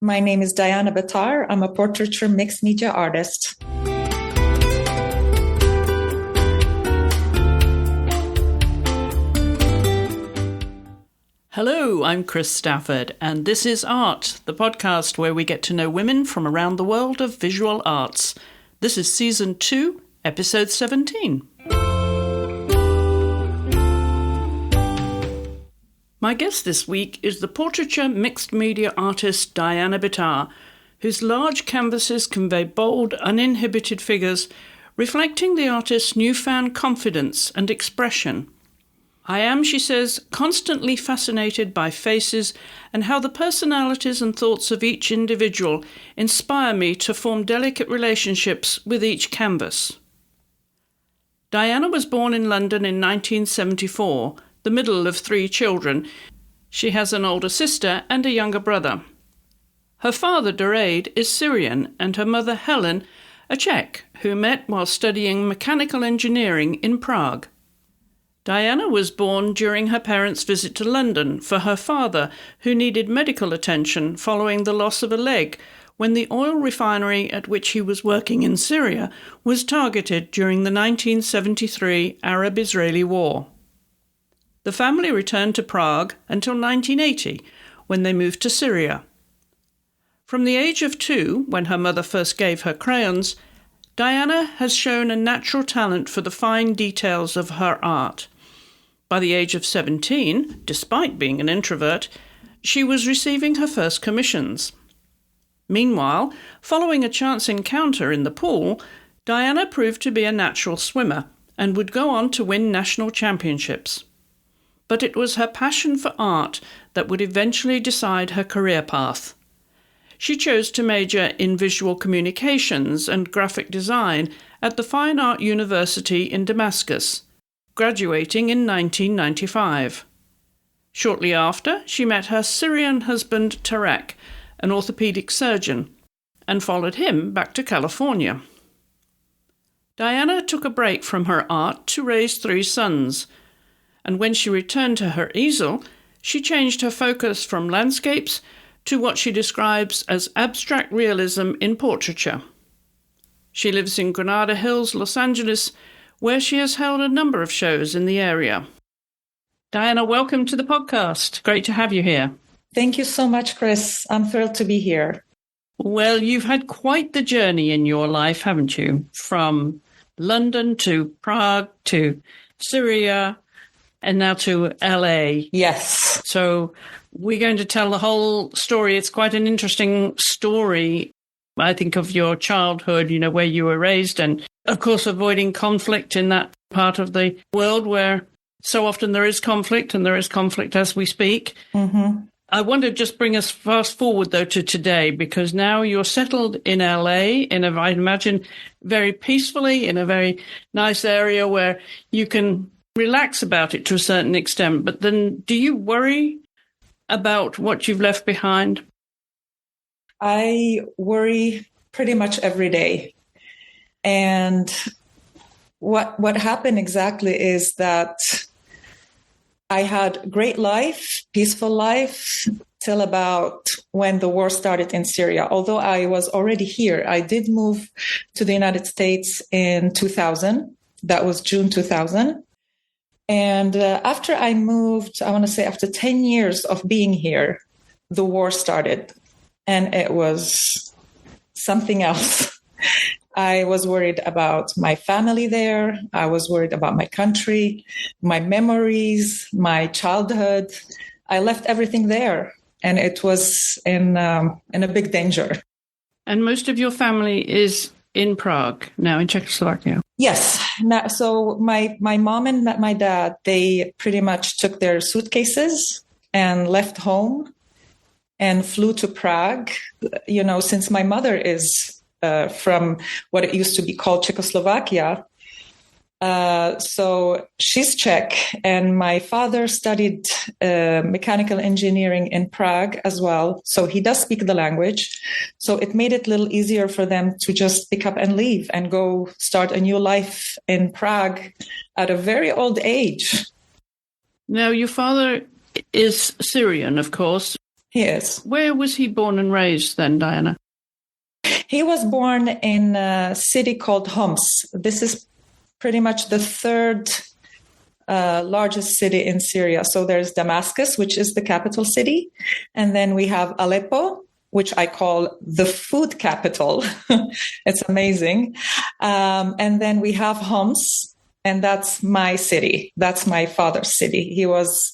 My name is Diana Bittar. I'm a portraiture mixed media artist. Hello, I'm Chris Stafford, and this is Art, the podcast where we get to know women from around the world of visual arts. This is Season 2, Episode 17. My guest this week is the portraiture mixed media artist Diana Bittar, whose large canvases convey bold, uninhibited figures, reflecting the artist's newfound confidence and expression. I am, she says, constantly fascinated by faces and how the personalities and thoughts of each individual inspire me to form delicate relationships with each canvas. Diana was born in London in 1974, the middle of 3 children. She has an older sister and a younger brother. Her father, Doraid, is Syrian, and her mother, Helen, a Czech who met while studying mechanical engineering in Prague. Diana was born during her parents' visit to London for her father, who needed medical attention following the loss of a leg when the oil refinery at which he was working in Syria was targeted during the 1973 Arab-Israeli War. The family returned to Prague until 1980, when they moved to Syria. From the age of 2, when her mother first gave her crayons, Diana has shown a natural talent for the fine details of her art. By the age of 17, despite being an introvert, she was receiving her first commissions. Meanwhile, following a chance encounter in the pool, Diana proved to be a natural swimmer and would go on to win national championships. But it was her passion for art that would eventually decide her career path. She chose to major in visual communications and graphic design at the Fine Art University in Damascus, graduating in 1995. Shortly after, she met her Syrian husband Tarek, an orthopedic surgeon, and followed him back to California. Diana took a break from her art to raise 3 sons, and when she returned to her easel, she changed her focus from landscapes to what she describes as abstract realism in portraiture. She lives in Granada Hills, Los Angeles, where she has held a number of shows in the area. Diana, welcome to the podcast. Great to have you here. Thank you so much, Chris. I'm thrilled to be here. Well, you've had quite the journey in your life, haven't you? From London to Prague to Syria and now to LA. Yes. So we're going to tell the whole story. It's quite an interesting story, I think, of your childhood, where you were raised, and of course avoiding conflict in that part of the world where so often there is conflict, and there is conflict as we speak. Mm-hmm. I want to just bring us fast forward, though, to today, because now you're settled in LA, I imagine, very peacefully, in a very nice area where you can relax about it to a certain extent. But then do you worry about what you've left behind? I worry pretty much every day. And what happened exactly is that I had great life, peaceful life, till about when the war started in Syria. Although I was already here, I did move to the United States in 2000. That was June 2000. And after I moved, I want to say after 10 years of being here, the war started. And it was something else. I was worried about my family there. I was worried about my country, my memories, my childhood. I left everything there. And it was in a big danger. And most of your family is in Prague, now in Czechoslovakia. Yes. So my mom and my dad, they pretty much took their suitcases and left home and flew to Prague, since my mother is from what it used to be called Czechoslovakia. So she's Czech, and my father studied mechanical engineering in Prague as well. So he does speak the language. So it made it a little easier for them to just pick up and leave and go start a new life in Prague at a very old age. Now, your father is Syrian, of course. He is. Where was he born and raised then, Diana? He was born in a city called Homs. This is pretty much the third largest city in Syria. So there's Damascus, which is the capital city. And then we have Aleppo, which I call the food capital. It's amazing. And then we have Homs, and that's my city. That's my father's city. He was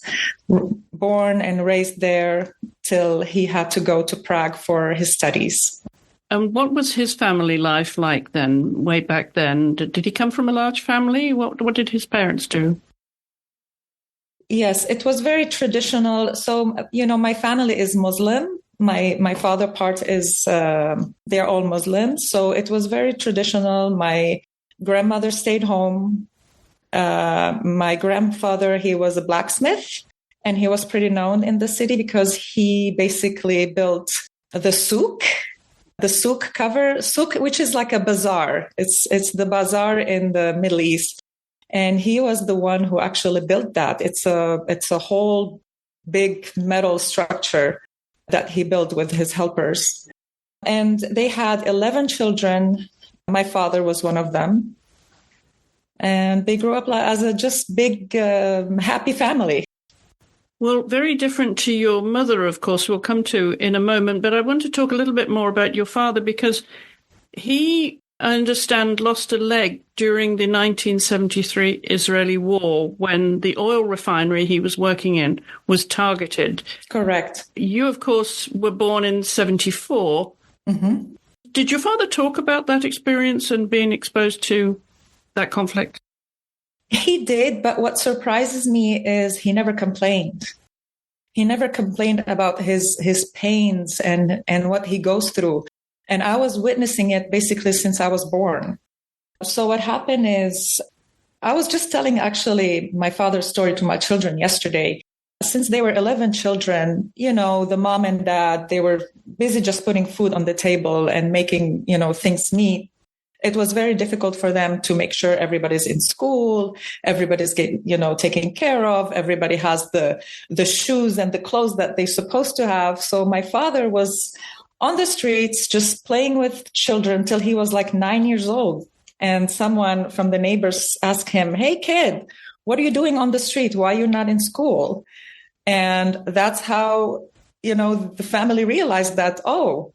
born and raised there till he had to go to Prague for his studies. And what was his family life like then, way back then? Did he come from a large family? What did his parents do? Yes, it was very traditional. So, my family is Muslim. My father part is, they're all Muslim. So it was very traditional. My grandmother stayed home. My grandfather, he was a blacksmith, and he was pretty known in the city because he basically built the souk, which is like a bazaar. It's the bazaar in the Middle East. And he was the one who actually built that. It's a whole big metal structure that he built with his helpers. And they had 11 children. My father was one of them. And they grew up as a just big, happy family. Well, very different to your mother, of course, we'll come to in a moment. But I want to talk a little bit more about your father because he, I understand, lost a leg during the 1973 Israeli war when the oil refinery he was working in was targeted. Correct. You, of course, were born in 74. Mm-hmm. Did your father talk about that experience and being exposed to that conflict? He did, but what surprises me is he never complained. He never complained about his pains and what he goes through. And I was witnessing it basically since I was born. So what happened is I was just telling actually my father's story to my children yesterday. Since they were 11 children, the mom and dad, they were busy just putting food on the table and making, things neat. It was very difficult for them to make sure everybody's in school, everybody's taken care of, everybody has the shoes and the clothes that they're supposed to have. So my father was on the streets just playing with children till he was like 9 years old. And someone from the neighbors asked him, "Hey, kid, what are you doing on the street? Why are you not in school?" And that's how, the family realized that, oh,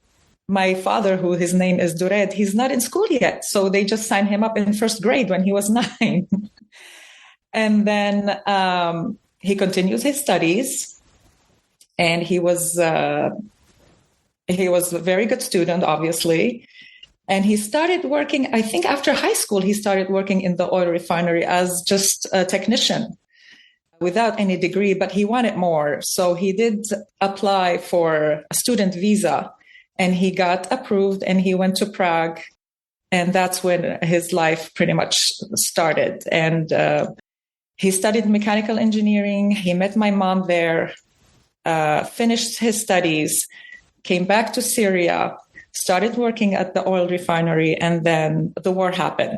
my father, who his name is Dured, he's not in school yet. So they just signed him up in first grade when he was 9. And then he continues his studies. And he was a very good student, obviously. And he started working, I think after high school, he started working in the oil refinery as just a technician without any degree, but he wanted more. So he did apply for a student visa. And he got approved and he went to Prague. And that's when his life pretty much started. And he studied mechanical engineering. He met my mom there, finished his studies, came back to Syria, started working at the oil refinery. And then the war happened.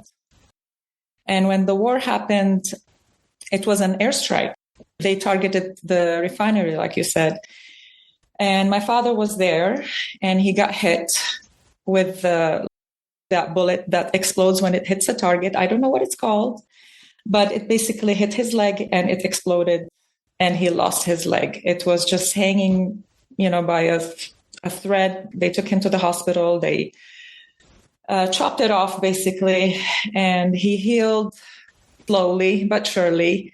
And when the war happened, it was an airstrike. They targeted the refinery, like you said. And my father was there and he got hit with that bullet that explodes when it hits a target. I don't know what it's called, but it basically hit his leg and it exploded and he lost his leg. It was just hanging, by a thread. They took him to the hospital. They chopped it off basically, and he healed slowly but surely.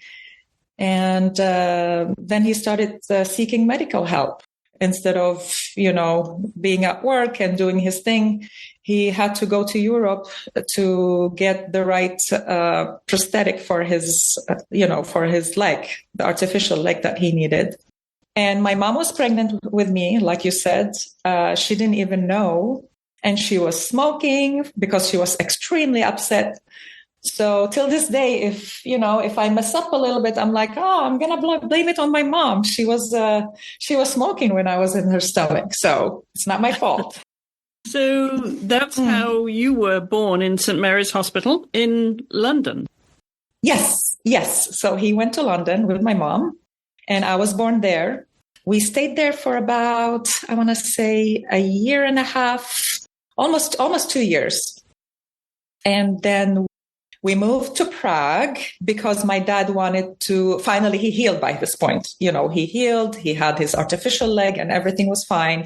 And then he started seeking medical help. Instead of, being at work and doing his thing, he had to go to Europe to get the right prosthetic for his, for his leg, the artificial leg that he needed. And my mom was pregnant with me, like you said. She didn't even know. And she was smoking because she was extremely upset. So till this day, if I mess up a little bit, I'm like, oh, I'm going to blame it on my mom. She was smoking when I was in her stomach. So it's not my fault. So that's how you were born in St. Mary's Hospital in London. Yes. So he went to London with my mom and I was born there We stayed there for about, I want to say, a year and a half, almost 2 years. And then we moved to Prague because my dad wanted to, finally, he healed by this point. He healed, he had his artificial leg and everything was fine.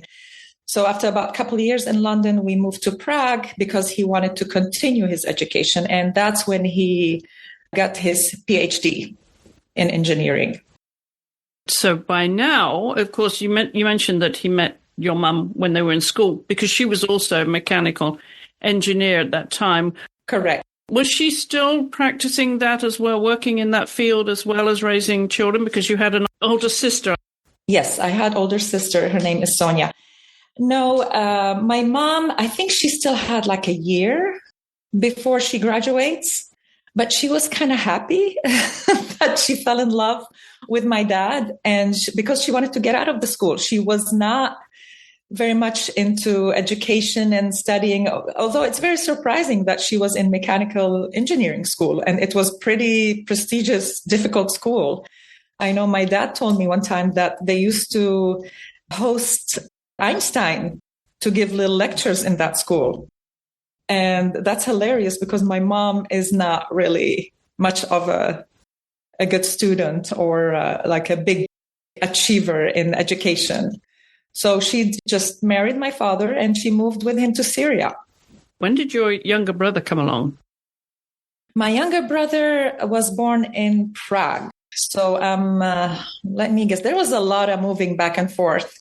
So after about a couple of years in London, we moved to Prague because he wanted to continue his education. And that's when he got his PhD in engineering. So by now, of course, you mentioned that he met your mum when they were in school because she was also a mechanical engineer at that time. Correct. Was she still practicing that as well, working in that field as well as raising children? Because you had an older sister. Yes, I had older sister. Her name is Sonia. No, my mom, I think she still had like a year before she graduates, but she was kind of happy that she fell in love with my dad. And because she wanted to get out of the school, she was not very much into education and studying, although it's very surprising that she was in mechanical engineering school and it was pretty prestigious, difficult school. I know my dad told me one time that they used to host Einstein to give little lectures in that school. And that's hilarious because my mom is not really much of a good student or like a big achiever in education. So she just married my father and she moved with him to Syria. When did your younger brother come along? My younger brother was born in Prague. So let me guess, there was a lot of moving back and forth.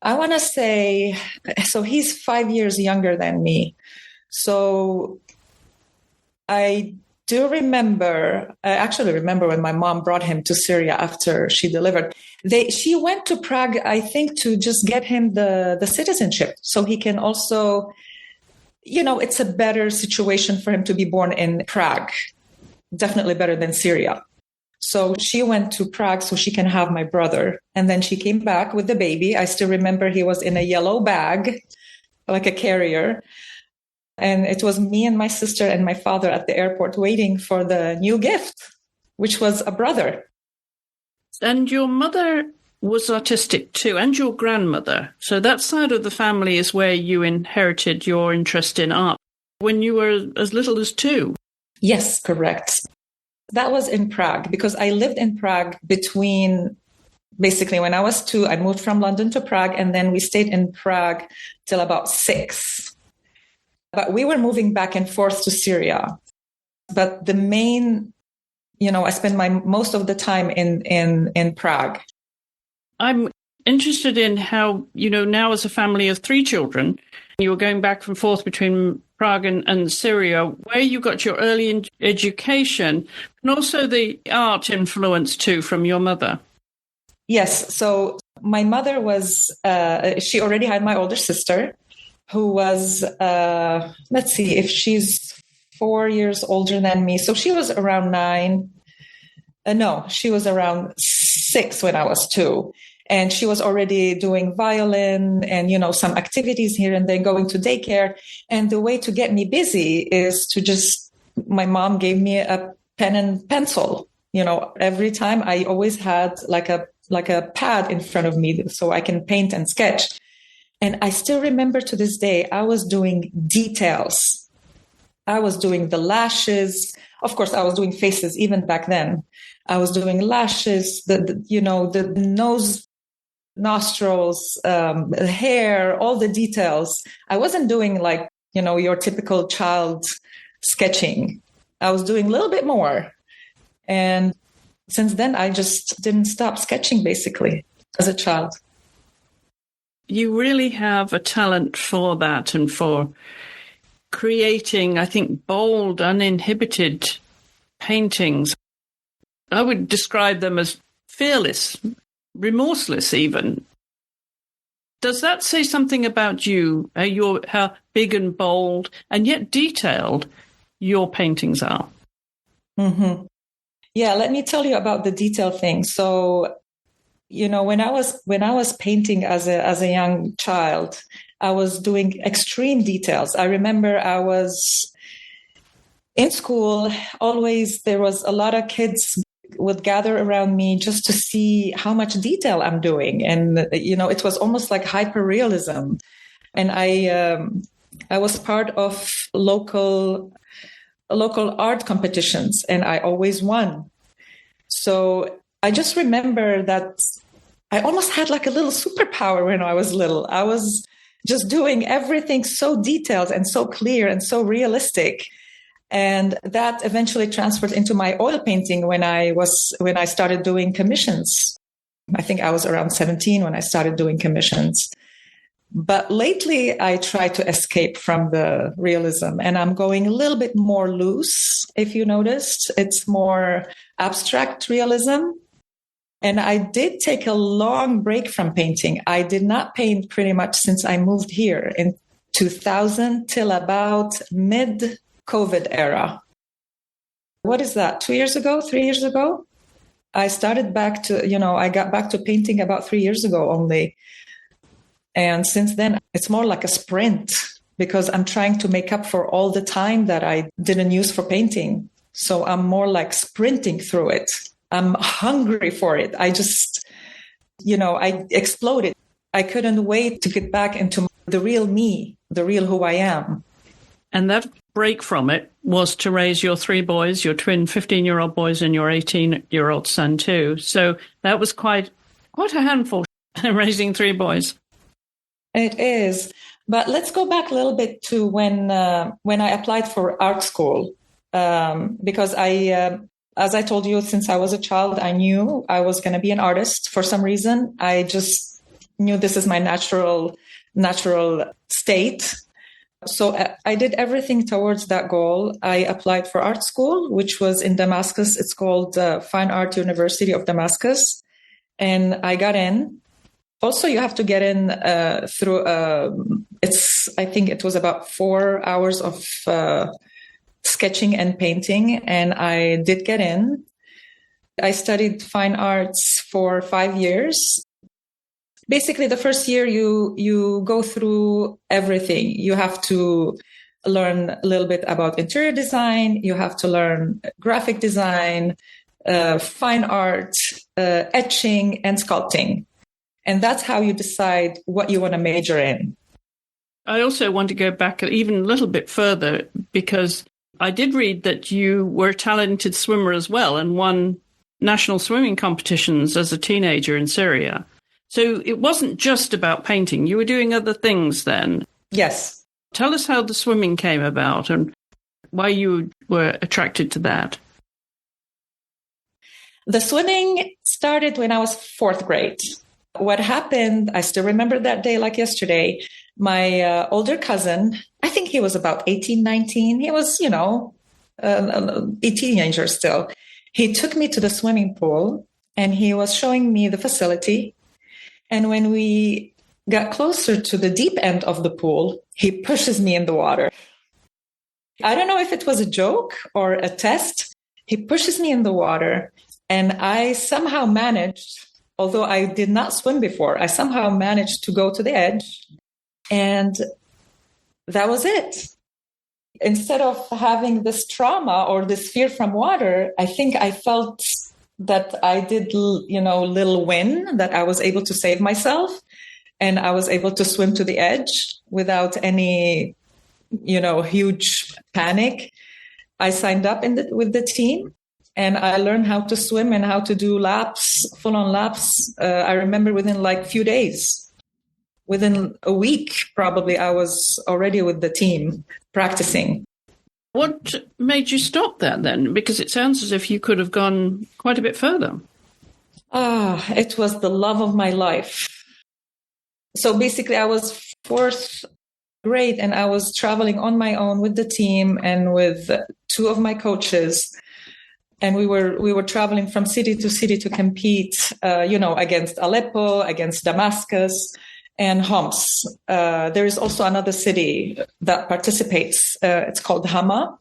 I want to say, so he's 5 years younger than me. So I actually remember when my mom brought him to Syria after she delivered. She went to Prague, I think, to just get him the citizenship so he can also, it's a better situation for him to be born in Prague. Definitely better than Syria. So she went to Prague so she can have my brother. And then she came back with the baby. I still remember he was in a yellow bag, like a carrier. And it was me and my sister and my father at the airport waiting for the new gift, which was a brother. And your mother was artistic too, and your grandmother. So that side of the family is where you inherited your interest in art when you were as little as 2. Yes, correct. That was in Prague because I lived in Prague basically when I was 2, I moved from London to Prague and then we stayed in Prague till about 6. But we were moving back and forth to Syria. But the main, I spent most of the time in Prague. I'm interested in how, now as a family of 3 children, you were going back and forth between Prague and Syria, where you got your early education and also the art influence too from your mother. Yes. So my mother was, she already had my older sister, who was, let's see, if she's 4 years older than me. So she was around 9. No, she was around 6 when I was 2. And she was already doing violin and, some activities here and then going to daycare. And the way to get me busy is my mom gave me a pen and pencil. Every time I always had like a pad in front of me so I can paint and sketch. And I still remember to this day, I was doing details. I was doing the lashes. Of course, I was doing faces even back then. I was doing lashes, the nose, nostrils, hair, all the details. I wasn't doing your typical child sketching. I was doing a little bit more. And since then, I just didn't stop sketching basically as a child. You really have a talent for that and for creating, I think, bold, uninhibited paintings. I would describe them as fearless, remorseless even. Does that say something about you, how big and bold and yet detailed your paintings are? Mm-hmm. Yeah, let me tell you about the detail thing. So, when I was painting as a young child, I was doing extreme details. I remember I was in school, always there was a lot of kids would gather around me just to see how much detail I'm doing. And, it was almost like hyperrealism. And I was part of local art competitions, and I always won. So I just remember that I almost had like a little superpower when I was little. I was just doing everything so detailed and so clear and so realistic. And that eventually transferred into my oil painting when I started doing commissions. I think I was around 17 when I started doing commissions. But lately I try to escape from the realism, and I'm going a little bit more loose. If you noticed, it's more abstract realism. And I did take a long break from painting. I did not paint pretty much since I moved here in 2000 till about mid-COVID era. What is that? 2 years ago, 3 years ago? I started back to, I got back to painting about 3 years ago only. And since then, it's more like a sprint because I'm trying to make up for all the time that I didn't use for painting. So I'm more like sprinting through it. I'm hungry for it. I just, I exploded. I couldn't wait to get back into the real me, the real who I am. And that break from it was to raise your 3 boys, your twin 15-year-old boys and your 18-year-old son too. So that was quite a handful, raising 3 boys. It is. But let's go back a little bit to when I applied for art school, because as I told you, since I was a child, I knew I was going to be an artist for some reason. I just knew this is my natural state. So I did everything towards that goal. I applied for art school, which was in Damascus. It's called Fine Art University of Damascus. And I got in. Also, you have to get in through, I think it was about 4 hours of sketching and painting, and I did get in. I studied fine arts for 5 years. Basically, the first year you go through everything. You have to learn a little bit about interior design. You have to learn graphic design, fine art, etching, and sculpting. And that's how you decide what you want to major in. I also want to go back even a little bit further because I did read that you were a talented swimmer as well and won national swimming competitions as a teenager in Syria. So it wasn't just about painting. You were doing other things then. Yes. Tell us how the swimming came about and why you were attracted to that. The swimming started when I was 4th grade. What happened, I still remember that day like yesterday. My older cousin, I think he was about 18, 19. He was, a teenager still. He took me to the swimming pool and he was showing me the facility. And when we got closer to the deep end of the pool, he pushes me in the water. I don't know if it was a joke or a test. He pushes me in the water and I somehow managed, although I did not swim before, I somehow managed to go to the edge. And that was it. Instead of having this trauma or this fear from water, I think I felt that I did, little win, that I was able to save myself and I was able to swim to the edge without any, huge panic. I signed up with the team and I learned how to swim and how to do laps, full-on laps. I remember within like few days, within a week, probably I was already with the team practicing. What made you stop that then? Because it sounds as if you could have gone quite a bit further. It was the love of my life. So basically I was 4th grade and I was traveling on my own with the team and with 2 of my coaches. And we were traveling from city to city to compete, against Aleppo, against Damascus, and Homs. There is also another city that participates. It's called Hama.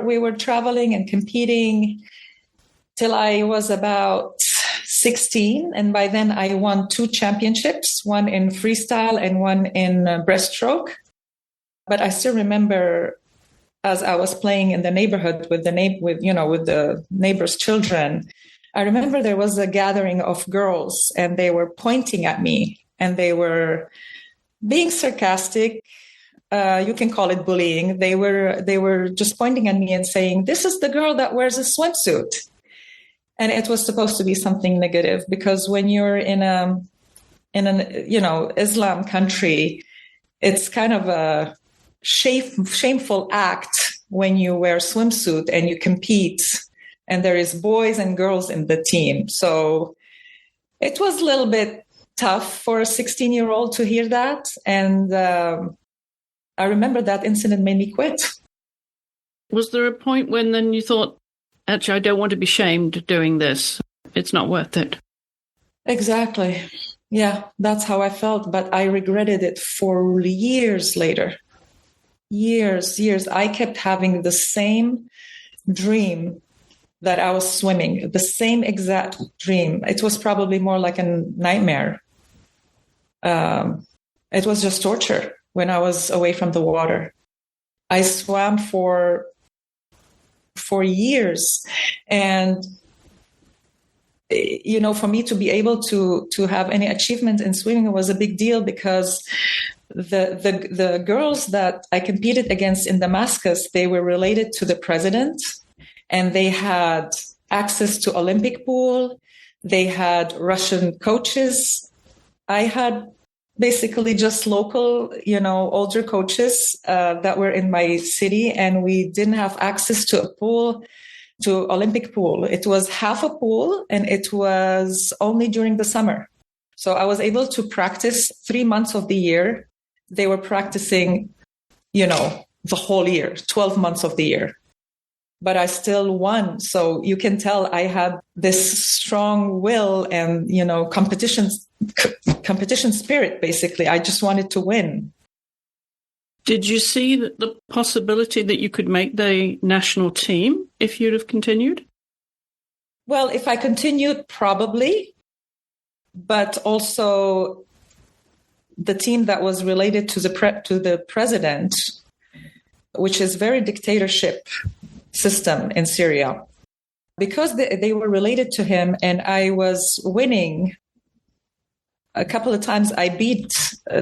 We were traveling and competing till I was about 16. And by then I won 2 championships, one in freestyle and one in breaststroke. But I still remember as I was playing in the neighborhood with the neighbors' children, I remember there was a gathering of girls and they were pointing at me and they were being sarcastic. You can call it bullying. They were just pointing at me and saying, "This is the girl that wears a swimsuit." And it was supposed to be something negative, because when you're in an Islam country, it's kind of a shameful act when you wear a swimsuit and you compete, and there is boys and girls in the team. So it was a little bit tough for a 16-year-old to hear that. And I remember that incident made me quit. Was there a point when then you thought, actually, I don't want to be shamed doing this. It's not worth it? Exactly. Yeah, that's how I felt. But I regretted it for years later. Years. I kept having the same dream that I was swimming, the same exact dream. It was probably more like a nightmare. It was just torture when I was away from the water. I swam for years. And, for me to be able to have any achievement in swimming was a big deal, because the girls that I competed against in Damascus, they were related to the president, and they had access to Olympic pool. They had Russian coaches. I had basically just local, older coaches that were in my city, and we didn't have access to a pool, to Olympic pool. It was half a pool, and it was only during the summer. So I was able to practice 3 months of the year. They were practicing, the whole year, 12 months of the year. But I still won. So you can tell I had this strong will and, competition spirit, basically. I just wanted to win. Did you see the possibility that you could make the national team if you'd have continued? Well, if I continued, probably. But also the team that was related to the president, which is very dictatorship system in Syria, because they were related to him and I was winning a couple of times. I beat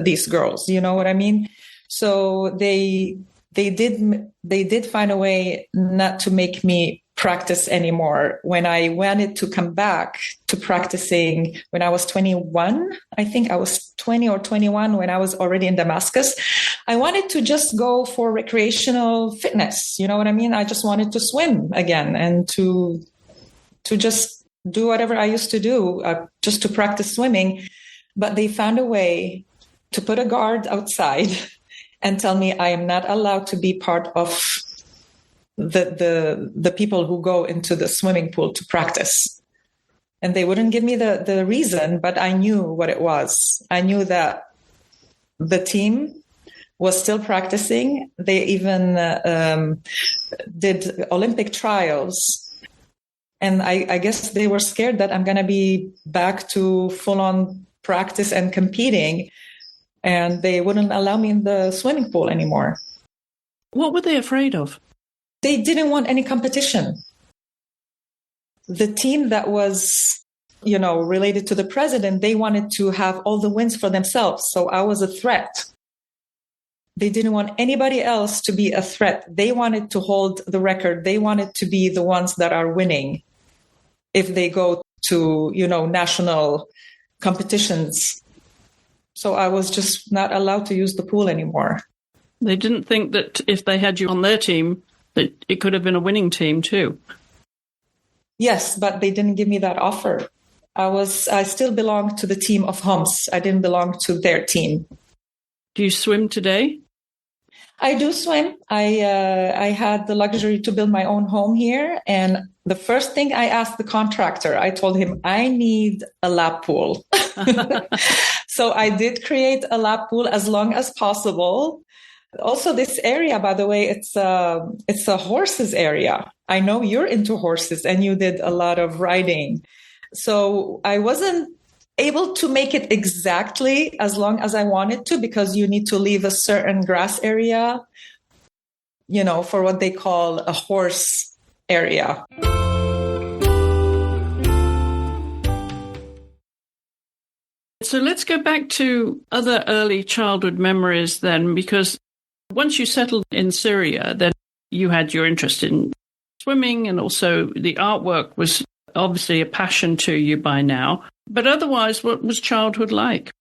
these girls, you know what I mean? So they did find a way not to make me practice anymore. When I wanted to come back to practicing when I was 21, I think I was 20 or 21 when I was already in Damascus, I wanted to just go for recreational fitness. You know what I mean? I just wanted to swim again and to just do whatever I used to do, just to practice swimming. But they found a way to put a guard outside and tell me I am not allowed to be part of the people who go into the swimming pool to practice. And they wouldn't give me the reason, but I knew what it was. I knew that the team was still practicing. They even did Olympic trials. And I guess they were scared that I'm going to be back to full-on practice and competing. And they wouldn't allow me in the swimming pool anymore. What were they afraid of? They didn't want any competition. The team that was, related to the president, they wanted to have all the wins for themselves. So I was a threat. They didn't want anybody else to be a threat. They wanted to hold the record. They wanted to be the ones that are winning if they go to, national competitions. So I was just not allowed to use the pool anymore. They didn't think that if they had you on their team, that it could have been a winning team too. Yes, but they didn't give me that offer. I still belonged to the team of Homs. I didn't belong to their team. Do you swim today? I do swim. I had the luxury to build my own home here. And the first thing I asked the contractor, I told him, I need a lap pool. So I did create a lap pool as long as possible. Also, this area, by the way, it's a horses area. I know you're into horses and you did a lot of riding. So I wasn't able to make it exactly as long as I wanted to, because you need to leave a certain grass area for what they call a horse area. So let's go back to other early childhood memories then, because once you settled in Syria, then you had your interest in swimming, and also the artwork was obviously a passion to you by now. But otherwise, what was childhood like?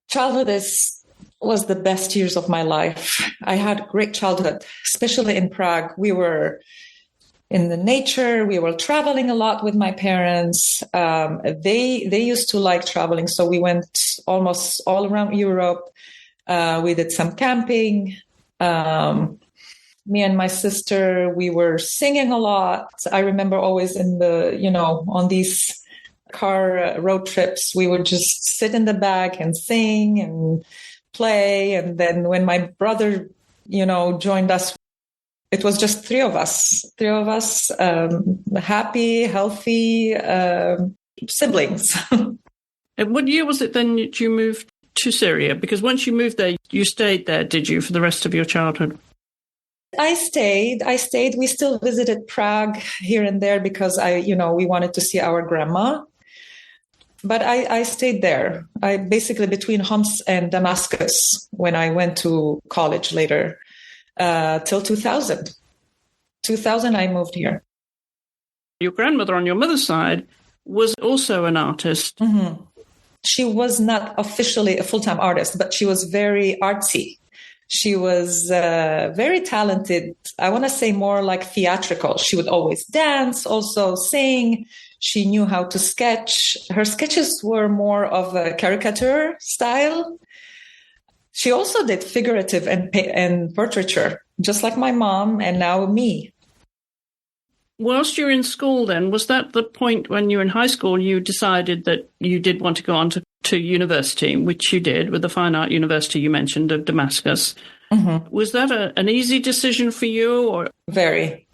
Childhood was the best years of my life. I had a great childhood, especially in Prague. We were in the nature. We were traveling a lot with my parents. They used to like traveling, so we went almost all around Europe. We did some camping. Me and my sister, we were singing a lot. I remember always on these car road trips, we would just sit in the back and sing and play. And then when my brother, joined us, it was just three of us, happy, healthy siblings. And what year was it then that you moved to Syria? Because once you moved there, you stayed there, did you, for the rest of your childhood? I stayed. We still visited Prague here and there because we wanted to see our grandma. But I stayed there. I basically between Homs and Damascus when I went to college later, till 2000. 2000, I moved here. Your grandmother on your mother's side was also an artist. Mm-hmm. She was not officially a full-time artist, but she was very artsy. She was very talented. I want to say more like theatrical. She would always dance, also sing. She knew how to sketch. Her sketches were more of a caricature style. She also did figurative and portraiture, just like my mom and now me. Whilst you were in school then, was that the point when you were in high school you decided that you did want to go on to university, which you did with the Fine Art University you mentioned of Damascus? Mm-hmm. Was that an easy decision for you? Or very?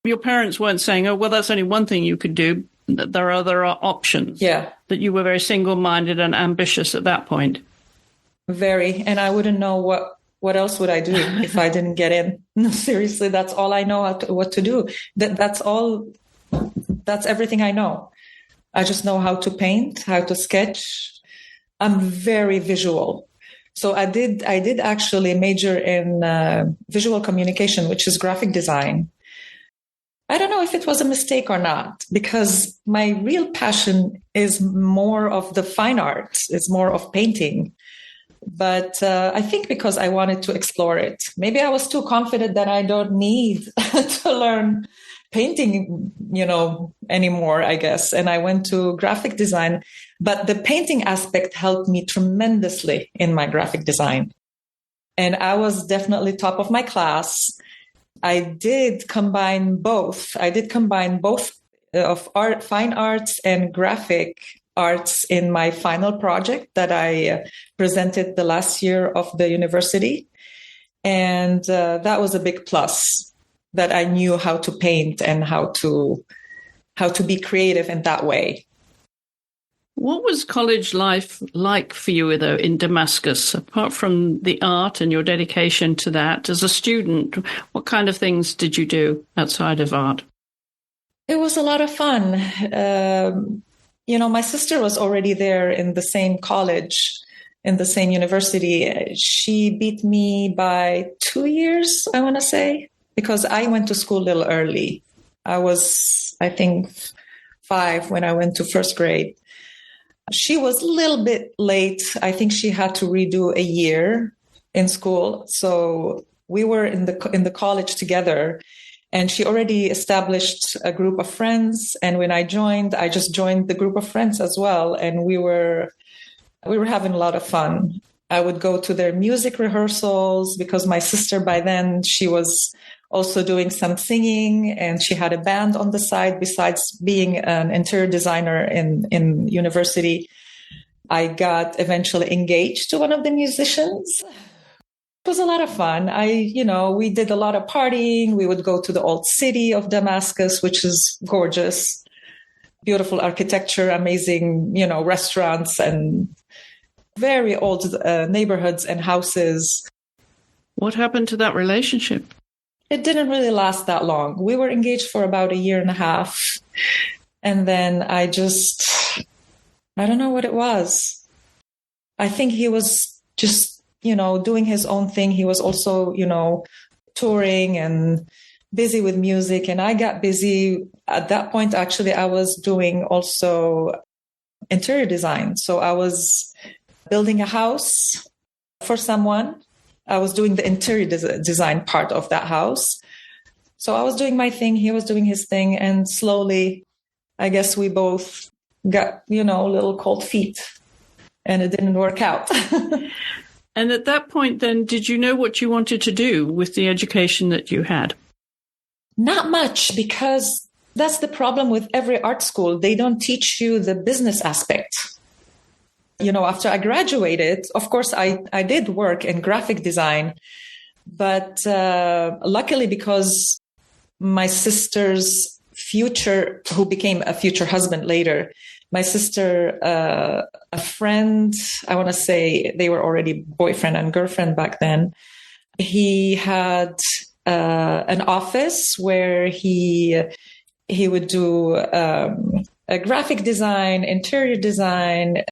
Your parents weren't saying, oh, well, that's only one thing you could do. There are other options. Yeah. That you were very single-minded and ambitious at that point. Very. And I wouldn't know what else would I do if I didn't get in. No, seriously, that's all I know what to do. That's all. That's everything I know. I just know how to paint, how to sketch. I'm very visual. So I did actually major in visual communication, which is graphic design. I don't know if it was a mistake or not, because my real passion is more of the fine arts. It's more of painting. But I think because I wanted to explore it. Maybe I was too confident that I don't need to learn painting, anymore, I guess. And I went to graphic design. But the painting aspect helped me tremendously in my graphic design. And I was definitely top of my class. I did combine both. Of art, fine arts and graphic arts in my final project that I presented the last year of the university. And that was a big plus, that I knew how to paint and how to be creative in that way. What was college life like for you, though, in Damascus? Apart from the art and your dedication to that, as a student, what kind of things did you do outside of art? It was a lot of fun. My sister was already there in the same college, in the same university. She beat me by 2 years, I want to say, because I went to school a little early. I was, I think, 5 when I went to first grade. She was a little bit late. I think she had to redo a year in school. So we were in the college together, and she already established a group of friends. And when I joined, I just joined the group of friends as well. And we were having a lot of fun. I would go to their music rehearsals because my sister by then, she was also doing some singing, and she had a band on the side besides being an interior designer in university. I got eventually engaged to one of the musicians. It was a lot of fun. We did a lot of partying. We would go to the old city of Damascus, which is gorgeous, beautiful architecture, amazing, restaurants and very old neighborhoods and houses. What happened to that relationship? It didn't really last that long. We were engaged for about a year and a half. And then I don't know what it was. I think he was just, doing his own thing. He was also, touring and busy with music. And I got busy at that point. Actually, I was doing also interior design. So I was building a house for someone. I was doing the interior design part of that house. So I was doing my thing. He was doing his thing. And slowly, I guess we both got, little cold feet, and it didn't work out. And at that point, then, did you know what you wanted to do with the education that you had? Not much, because that's the problem with every art school. They don't teach you the business aspect. After I graduated, of course, I did work in graphic design, but luckily, because my sister's future, who became a future husband later, my sister, a friend, I want to say they were already boyfriend and girlfriend back then. He had an office where he would do a graphic design, interior design,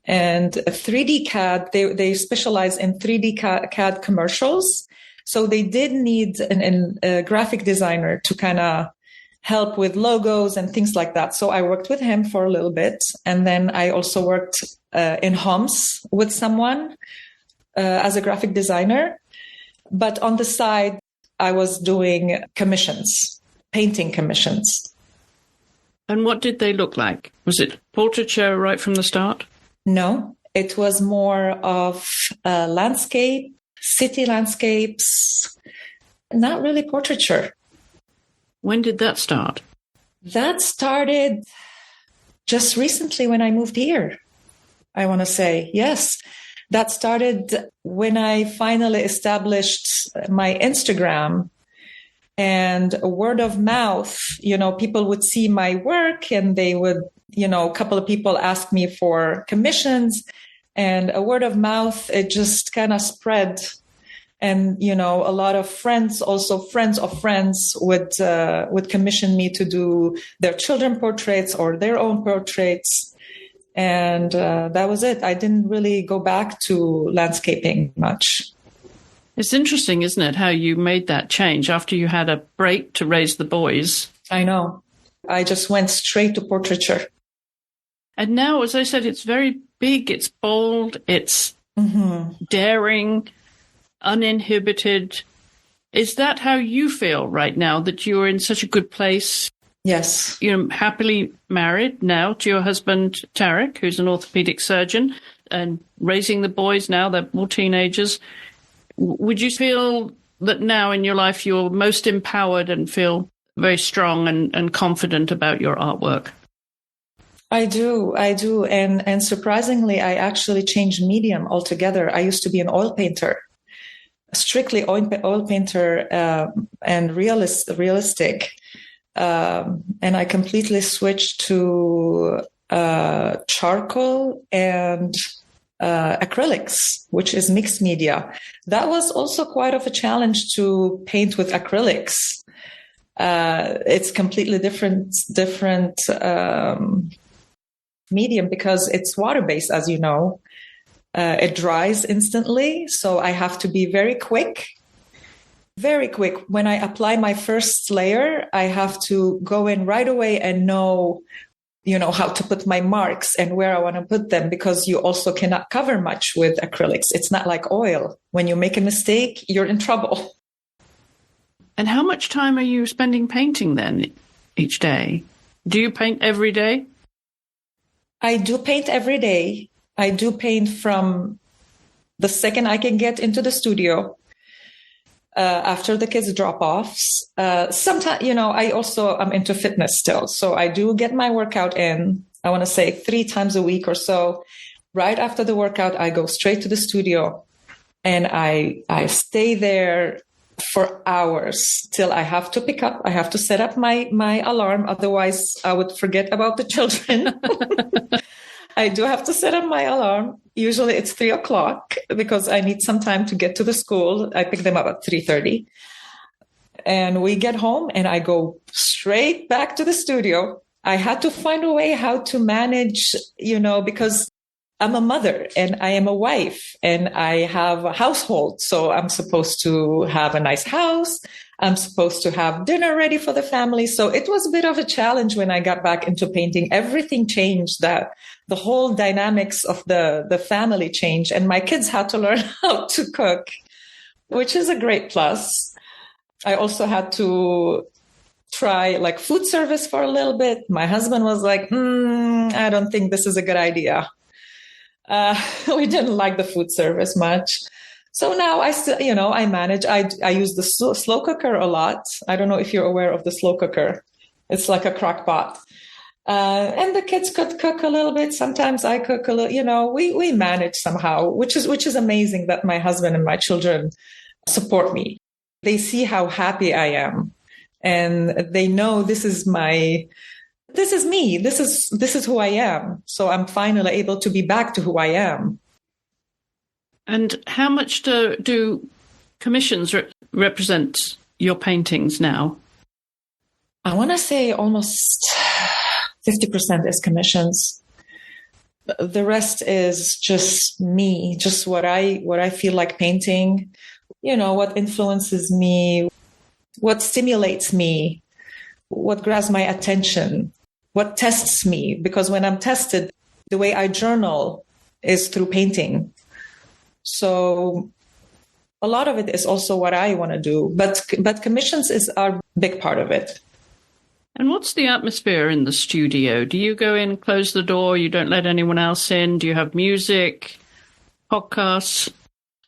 and 3D CAD. They specialize in 3D CAD commercials. So they did need a graphic designer to kind of help with logos and things like that. So I worked with him for a little bit. And then I also worked in homes with someone as a graphic designer. But on the side, I was doing commissions, painting commissions. And what did they look like? Was it portraiture right from the start? No, it was more of landscape, city landscapes, not really portraiture. When did that start? That started just recently when I moved here, I want to say. Yes, that started when I finally established my Instagram, and word of mouth, people would see my work and they would, a couple of people ask me for commissions, and a word of mouth, it just kind of spread. And, a lot of friends, also friends of friends would commission me to do their children portraits or their own portraits. And that was it. I didn't really go back to landscaping much. It's interesting, isn't it, how you made that change after you had a break to raise the boys? I know. I just went straight to portraiture. And now, as I said, it's very big, it's bold, it's daring, uninhibited. Is that how you feel right now, that you're in such a good place? Yes. You're happily married now to your husband, Tarek, who's an orthopedic surgeon, and raising the boys now, they're all teenagers. Would you feel that now in your life you're most empowered and feel very strong and confident about your artwork? I do. And surprisingly, I actually changed medium altogether. I used to be an oil painter. Strictly oil painter and realistic. And I completely switched to charcoal and acrylics, which is mixed media. That was also quite of a challenge to paint with acrylics. It's completely different medium because it's water-based, as you know. It dries instantly, so I have to be very quick. Very quick. When I apply my first layer, I have to go in right away and know, how to put my marks and where I want to put them, because you also cannot cover much with acrylics. It's not like oil. When you make a mistake, you're in trouble. And how much time are you spending painting then each day? Do you paint every day? I do paint every day. I do paint from the second I can get into the studio, after the kids drop offs. Sometimes, I also am into fitness still. So I do get my workout in, I want to say 3 times a week or so. Right after the workout, I go straight to the studio and I stay there for hours till I have to pick up. I have to set up my alarm. Otherwise, I would forget about the children. I do have to set up my alarm. Usually it's 3 o'clock because I need some time to get to the school. I pick them up at 3:30. And we get home and I go straight back to the studio. I had to find a way how to manage, because I'm a mother and I am a wife and I have a household. So I'm supposed to have a nice house. I'm supposed to have dinner ready for the family. So it was a bit of a challenge when I got back into painting. Everything changed, that the whole dynamics of the family changed. And my kids had to learn how to cook, which is a great plus. I also had to try like food service for a little bit. My husband was like, I don't think this is a good idea. We didn't like the food service much. So now I still, I manage. I use the slow cooker a lot. I don't know if you're aware of the slow cooker. It's like a crock pot. And the kids could cook a little bit. Sometimes I cook a little, we manage somehow, which is amazing that my husband and my children support me. They see how happy I am and they know this is me. This is who I am. So I'm finally able to be back to who I am. And how much do commissions represent your paintings now? I want to say almost 50% is commissions. The rest is just me, just what I feel like painting, what influences me, what stimulates me, what grabs my attention, what tests me. Because when I'm tested, the way I journal is through painting. So a lot of it is also what I want to do, but commissions is a big part of it. And what's the atmosphere in the studio? Do you go in, close the door, you don't let anyone else in? Do you have music, podcasts?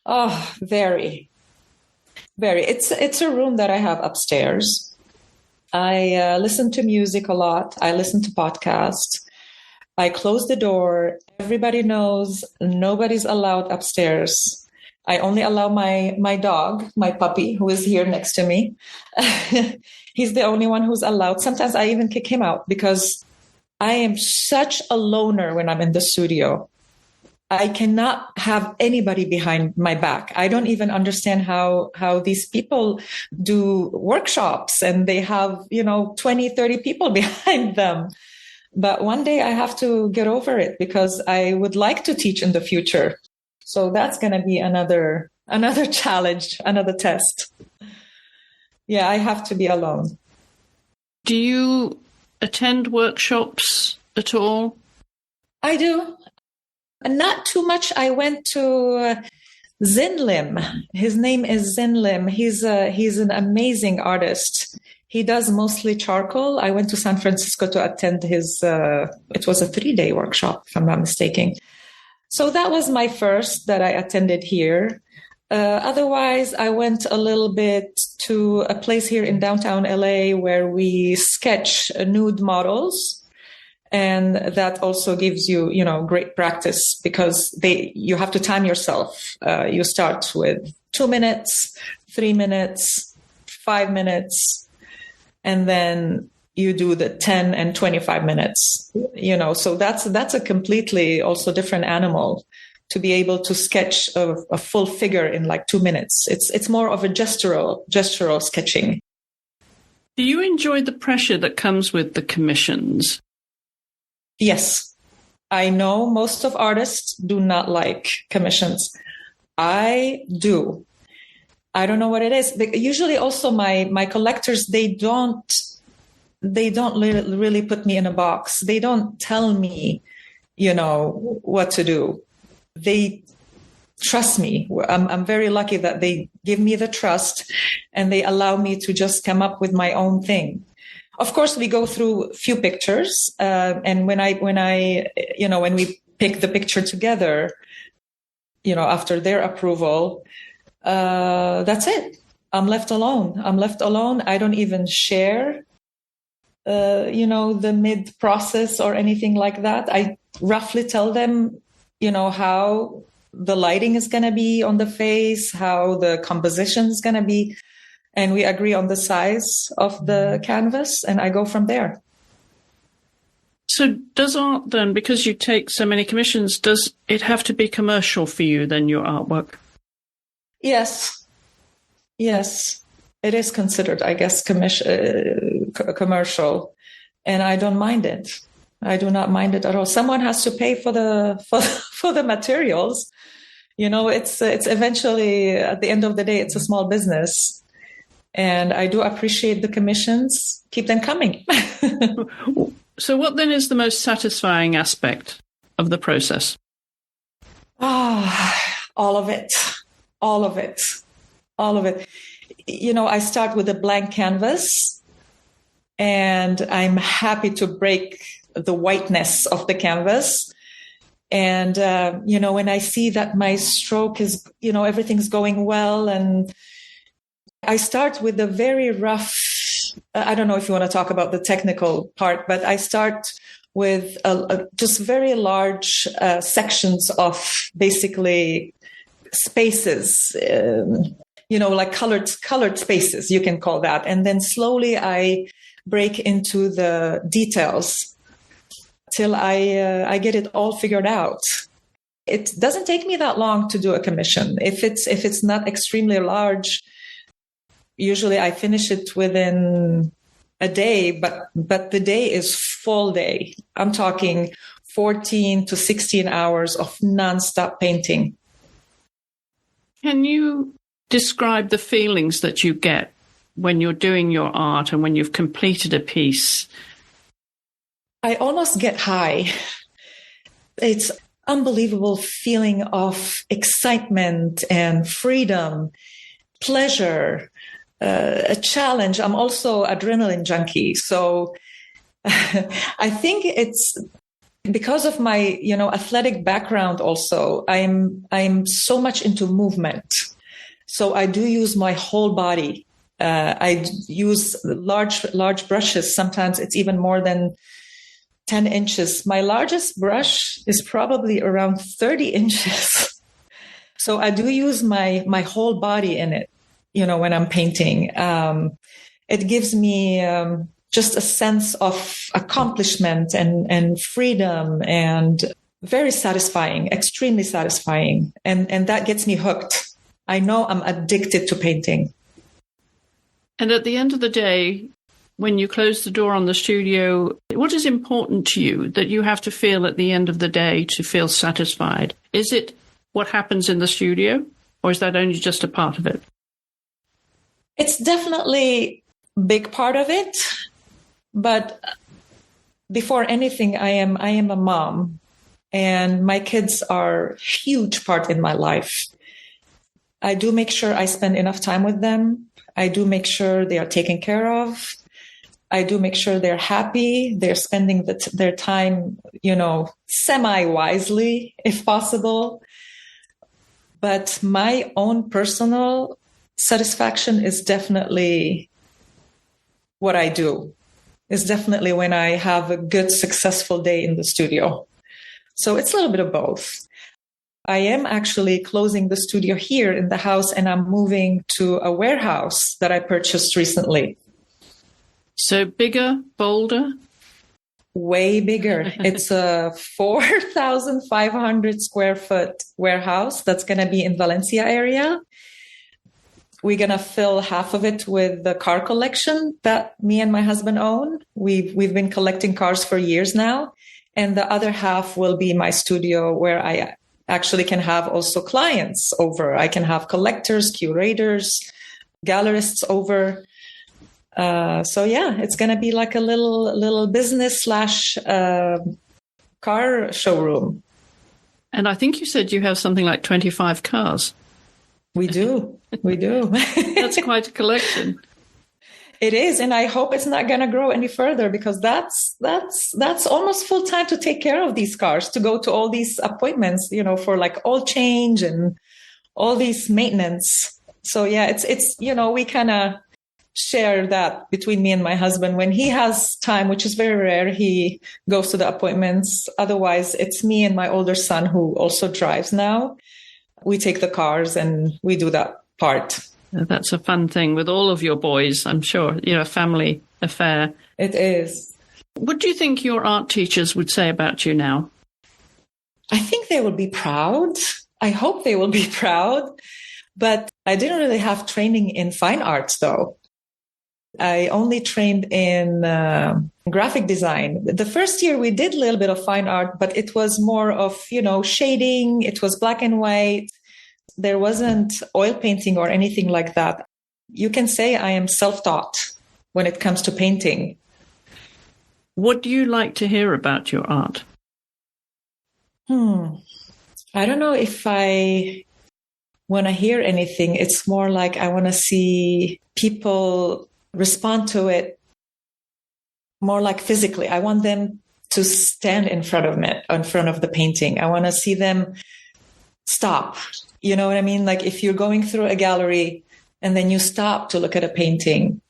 Oh, very. It's a room that I have upstairs. I listen to music a lot. I listen to podcasts. I close the door. Everybody knows nobody's allowed upstairs. I only allow my dog, my puppy, who is here next to me. He's the only one who's allowed. Sometimes I even kick him out because I am such a loner when I'm in the studio. I cannot have anybody behind my back. I don't even understand how these people do workshops and they have, 20, 30 people behind them. But one day I have to get over it because I would like to teach in the future. So that's going to be another challenge, another test. Yeah, I have to be alone. Do you attend workshops at all? I do. Not too much. I went to Zinlim. His name is Zinlim. He's an amazing artist. He does mostly charcoal. I went to San Francisco to attend his, it was a 3-day workshop, if I'm not mistaken. So that was my first that I attended here. Otherwise, I went a little bit to a place here in downtown LA where we sketch nude models. And that also gives you, great practice because you have to time yourself. You start with 2 minutes, 3 minutes, 5 minutes, and then you do the 10 and 25 minutes, so that's a completely also different animal to be able to sketch a full figure in like 2 minutes. It's more of a gestural sketching. Do you enjoy the pressure that comes with the commissions? Yes. I know most of artists do not like commissions. I do. I don't know what it is. Usually also my collectors, they don't really put me in a box. They don't tell me, what to do. They trust me. I'm very lucky that they give me the trust and they allow me to just come up with my own thing. Of course, we go through a few pictures, and when we pick the picture together, after their approval, that's it. I'm left alone. I don't even share, the mid process or anything like that. I roughly tell them, how the lighting is going to be on the face, how the composition is going to be. And we agree on the size of the canvas, and I go from there. So does art then, because you take so many commissions, does it have to be commercial for you then, your artwork? Yes. Yes. It is considered, I guess, commercial, and I don't mind it. I do not mind it at all. Someone has to pay for the materials. It's eventually, at the end of the day, it's a small business. And I do appreciate the commissions. Keep them coming. So what then is the most satisfying aspect of the process? All of it. All of it. All of it. I start with a blank canvas, and I'm happy to break the whiteness of the canvas. And, when I see that my stroke is, everything's going well, and I start with a very rough, I don't know if you want to talk about the technical part, but I start with just very large sections of basically spaces, like colored spaces, you can call that. And then slowly I break into the details till I get it all figured out. It doesn't take me that long to do a commission. If it's not extremely large, usually I finish it within a day, but the day is full day. I'm talking 14 to 16 hours of nonstop painting. Can you describe the feelings that you get when you're doing your art and when you've completed a piece? I almost get high. It's unbelievable feeling of excitement and freedom, pleasure, a challenge. I'm also adrenaline junkie. So I think it's because of my, athletic background also. I'm so much into movement. So I do use my whole body. I use large brushes. Sometimes it's even more than 10 inches. My largest brush is probably around 30 inches. So I do use my whole body in it, when I'm painting. It gives me just a sense of accomplishment and freedom, and very satisfying, extremely satisfying. And that gets me hooked. I know I'm addicted to painting. And at the end of the day, when you close the door on the studio, what is important to you that you have to feel at the end of the day to feel satisfied? Is it what happens in the studio, or is that only just a part of it? It's definitely a big part of it. But before anything, I am a mom, and my kids are a huge part in my life. I do make sure I spend enough time with them. I do make sure they are taken care of. I do make sure they're happy. They're spending their time, semi-wisely, if possible. But my own personal satisfaction is definitely what I do. It's definitely when I have a good, successful day in the studio. So it's a little bit of both. I am actually closing the studio here in the house, and I'm moving to a warehouse that I purchased recently. So bigger, bolder? Way bigger. It's a 4,500 square foot warehouse that's going to be in Valencia area. We're going to fill half of it with the car collection that me and my husband own. We've been collecting cars for years now. And the other half will be my studio, where I actually can have also clients over. I can have collectors, curators, gallerists over. So yeah, it's going to be like a little business / car showroom. And I think you said you have something like 25 cars. We do. That's quite a collection. It is. And I hope it's not going to grow any further, because that's almost full time to take care of these cars, to go to all these appointments, for like oil change and all these maintenance. So yeah, it's we kind of share that between me and my husband. When he has time, which is very rare, he goes to the appointments. Otherwise, it's me and my older son, who also drives now. We take the cars and we do that part. That's a fun thing with all of your boys, I'm sure. A family affair. It is. What do you think your art teachers would say about you now? I think they will be proud. I hope they will be proud. But I didn't really have training in fine arts, though. I only trained in graphic design. The first year we did a little bit of fine art, but it was more of, shading. It was black and white. There wasn't oil painting or anything like that. You can say I am self-taught when it comes to painting. What do you like to hear about your art? I don't know if I want to hear anything. It's more like I want to see people respond to it more like physically. I want them to stand in front of the painting. I want to see them stop. You know what I mean? Like if you're going through a gallery and then you stop to look at a painting,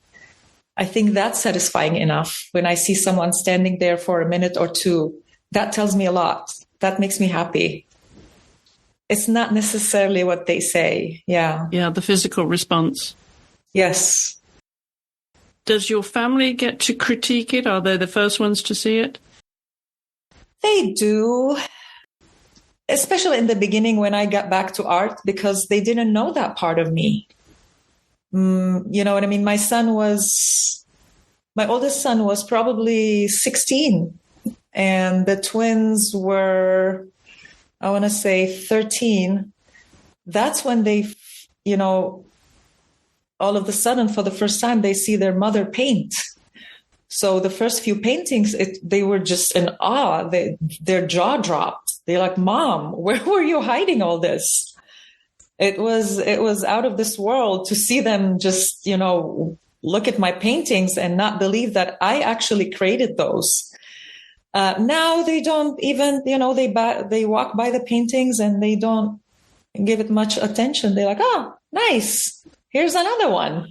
I think that's satisfying enough. When I see someone standing there for a minute or two, that tells me a lot. That makes me happy. It's not necessarily what they say. Yeah. Yeah, the physical response. Yes. Does your family get to critique it? Are they the first ones to see it? They do. Especially in the beginning when I got back to art, because they didn't know that part of me. You know what I mean? My oldest son was probably 16, and the twins were, I want to say 13. That's when they, all of a sudden, for the first time, they see their mother paint. So the first few paintings, they were just in awe. Their jaw dropped. They're like, "Mom, where were you hiding all this?" It was out of this world to see them just, look at my paintings and not believe that I actually created those. Now they don't even, they walk by the paintings and they don't give it much attention. They're like, "Oh, nice. Here's another one."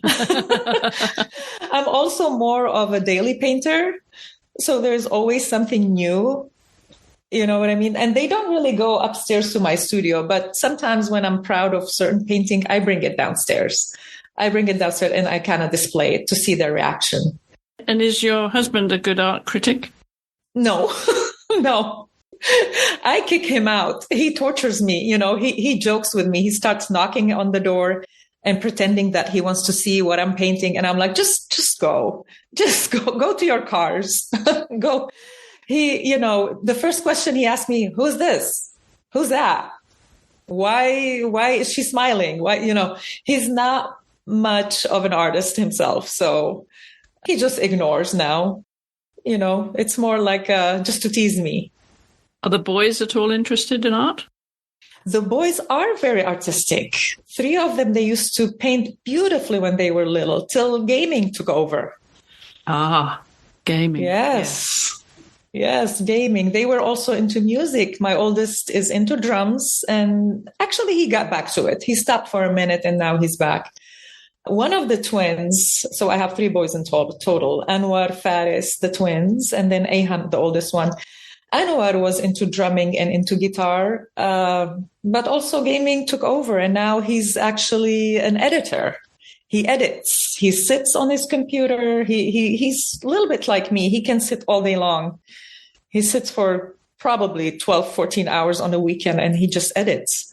I'm also more of a daily painter. So there's always something new. You know what I mean? And they don't really go upstairs to my studio, but sometimes when I'm proud of certain painting, I bring it downstairs. And I kind of display it to see their reaction. And is your husband a good art critic? No, no. I kick him out. He tortures me. He jokes with me. He starts knocking on the door and pretending that he wants to see what I'm painting. And I'm like, just go to your cars. Go. He, the first question he asked me, "Who's this? Who's that? Why is she smiling?" Why, he's not much of an artist himself. So he just ignores now. It's more like just to tease me. Are the boys at all interested in art? The boys are very artistic. 3 of them, they used to paint beautifully when they were little, till gaming took over. Ah, gaming. Yes. Yeah. Yes, gaming. They were also into music. My oldest is into drums, and actually he got back to it. He stopped for a minute and now he's back. One of the twins, so I have 3 boys in total, Anwar, Faris, the twins, and then Ayhan, the oldest one. Anwar was into drumming and into guitar, but also gaming took over, and now he's actually an editor. He edits. He sits on his computer. He's a little bit like me. He can sit all day long. He sits for probably 12, 14 hours on a weekend, and he just edits.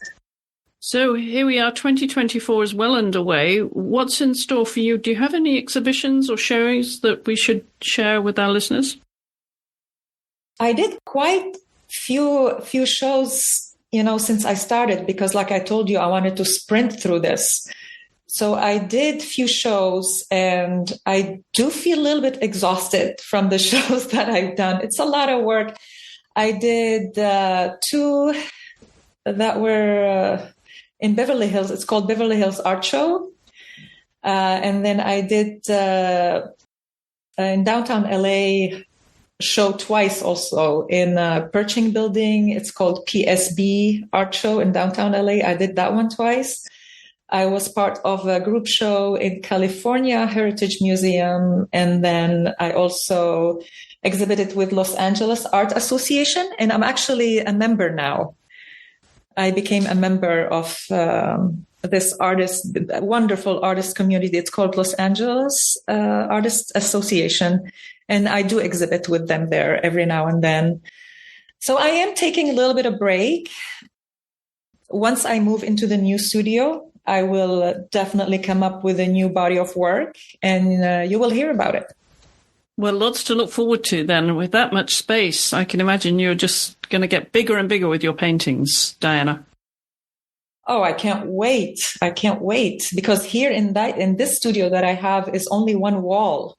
So here we are, 2024 is well underway. What's in store for you? Do you have any exhibitions or showings that we should share with our listeners? I did quite few shows, since I started, because like I told you, I wanted to sprint through this. So I did few shows, and I do feel a little bit exhausted from the shows that I've done. It's a lot of work. I did 2 that were in Beverly Hills. It's called Beverly Hills Art Show. And then I did in downtown LA show twice also in Pershing Building. It's called PSB Art Show in downtown LA. I did that one twice. I was part of a group show in California Heritage Museum. And then I also exhibited with Los Angeles Art Association. And I'm actually a member now. I became a member of this wonderful artist community. It's called Los Angeles Artists Association. And I do exhibit with them there every now and then. So I am taking a little bit of break. Once I move into the new studio, I will definitely come up with a new body of work, and you will hear about it. Well, lots to look forward to then. With that much space, I can imagine you're just going to get bigger and bigger with your paintings, Diana. Oh, I can't wait. I can't wait, because here in this studio that I have is only one wall.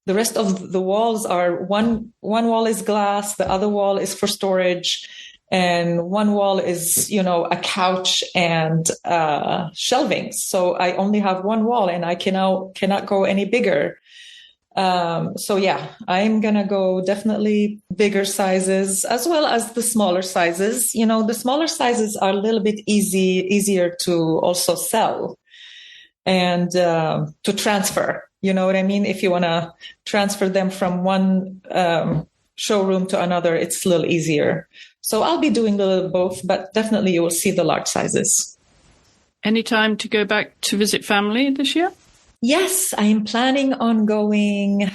The rest of the walls are one wall is glass, the other wall is for storage, and one wall is, a couch and shelving. So I only have one wall, and I cannot go any bigger. So yeah, I'm gonna go definitely bigger sizes as well as the smaller sizes. The smaller sizes are a little bit easier to also sell and to transfer. You know what I mean? If you want to transfer them from one showroom to another, it's a little easier. So I'll be doing a little both, but definitely you will see the large sizes. Any time to go back to visit family this year? Yes, I am planning on going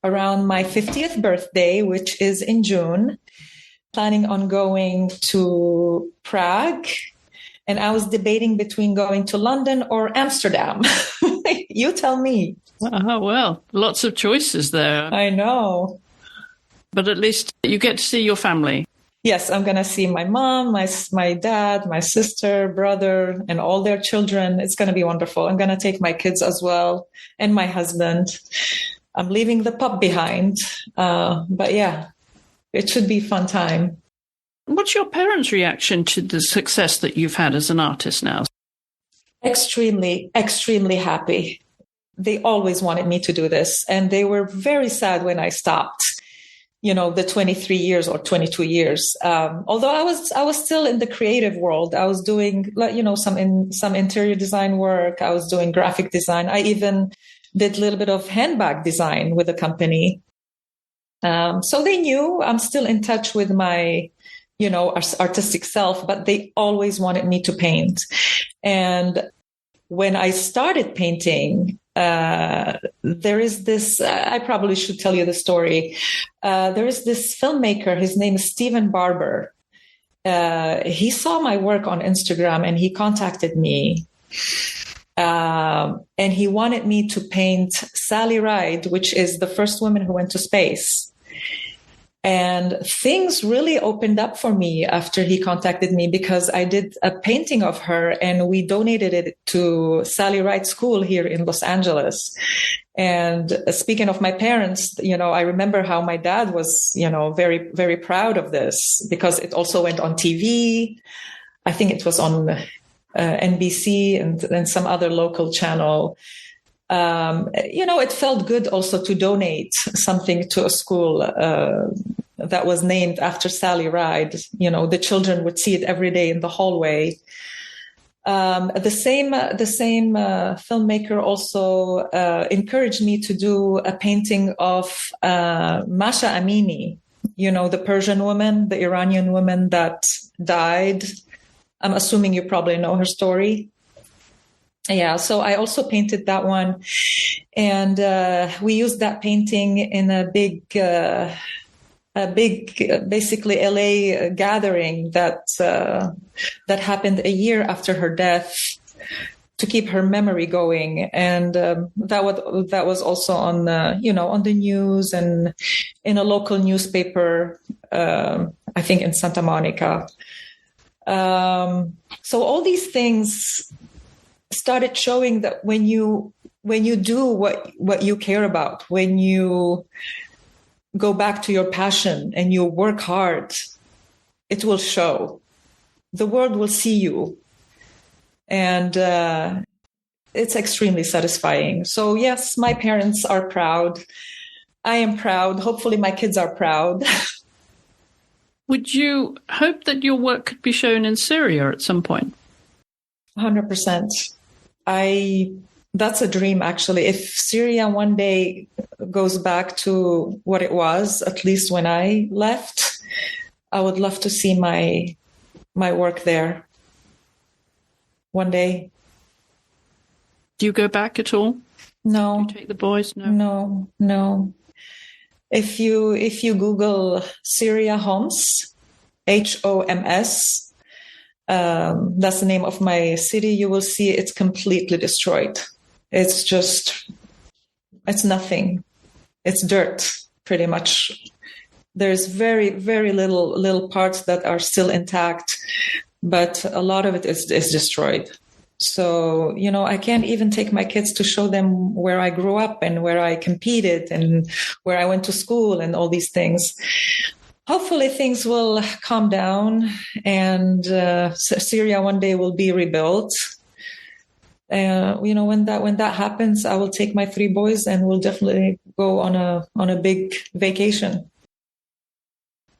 around my 50th birthday, which is in June. Planning on going to Prague. And I was debating between going to London or Amsterdam. You tell me. Oh, well, lots of choices there. I know. But at least you get to see your family. Yes, I'm going to see my mom, my dad, my sister, brother, and all their children. It's going to be wonderful. I'm going to take my kids as well and my husband. I'm leaving the pup behind. But yeah, it should be a fun time. What's your parents' reaction to the success that you've had as an artist now? Extremely, extremely happy. They always wanted me to do this, and they were very sad when I stopped. The 23 years or 22 years. Although I was still in the creative world. I was doing, some interior design work. I was doing graphic design. I even did a little bit of handbag design with a company. So they knew I'm still in touch with my, artistic self, but they always wanted me to paint. And when I started painting, there is this, I probably should tell you the story. There is this filmmaker, his name is Stephen Barber. He saw my work on Instagram and he contacted me. And he wanted me to paint Sally Ride, which is the first woman who went to space. And things really opened up for me after he contacted me, because I did a painting of her and we donated it to Sally Ride School here in Los Angeles. And speaking of my parents, I remember how my dad was, very, very proud of this, because it also went on TV. I think it was on NBC and some other local channel. It felt good also to donate something to a school that was named after Sally Ride. The children would see it every day in the hallway. The same filmmaker also encouraged me to do a painting of Masha Amini, the Persian woman, the Iranian woman that died. I'm assuming you probably know her story. Yeah, so I also painted that one, and we used that painting in a big, basically LA gathering that happened a year after her death, to keep her memory going, and that was also on the news and in a local newspaper, I think in Santa Monica. So all these things started showing that when you do what you care about, when you go back to your passion and you work hard, it will show. The world will see you. And it's extremely satisfying. So yes, my parents are proud. I am proud. Hopefully my kids are proud. Would you hope that your work could be shown in Syria at some point? 100%. That's a dream, actually. If Syria one day goes back to what it was, at least when I left, I would love to see my work there one day. Do you go back at all? No. Do you take the boys? No. No. If you Google Syria Homs, HOMS, that's the name of my city, you will see it's completely destroyed. It's nothing. It's dirt, pretty much. There's very, very little parts that are still intact, but a lot of it is destroyed. So, I can't even take my kids to show them where I grew up and where I competed and where I went to school and all these things. Hopefully things will calm down and Syria one day will be rebuilt. When that happens, I will take my 3 boys and we'll definitely go on a big vacation.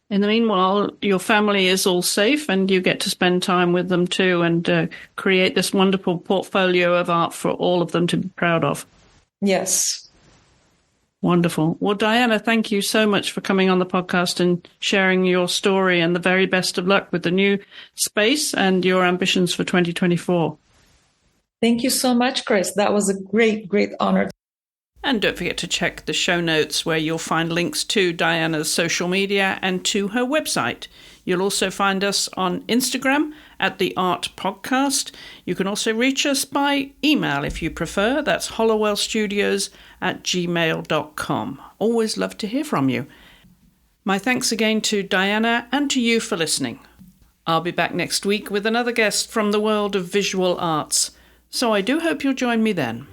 In the meanwhile, your family is all safe and you get to spend time with them too and create this wonderful portfolio of art for all of them to be proud of. Yes. Wonderful. Well, Diana, thank you so much for coming on the podcast and sharing your story, and the very best of luck with the new space and your ambitions for 2024. Thank you so much, Chris. That was a great, great honor. And don't forget to check the show notes where you'll find links to Diana's social media and to her website. You'll also find us on Instagram at The Art Podcast. You can also reach us by email if you prefer. That's hollowellstudios@gmail.com. Always love to hear from you. My thanks again to Diana and to you for listening. I'll be back next week with another guest from the world of visual arts. So I do hope you'll join me then.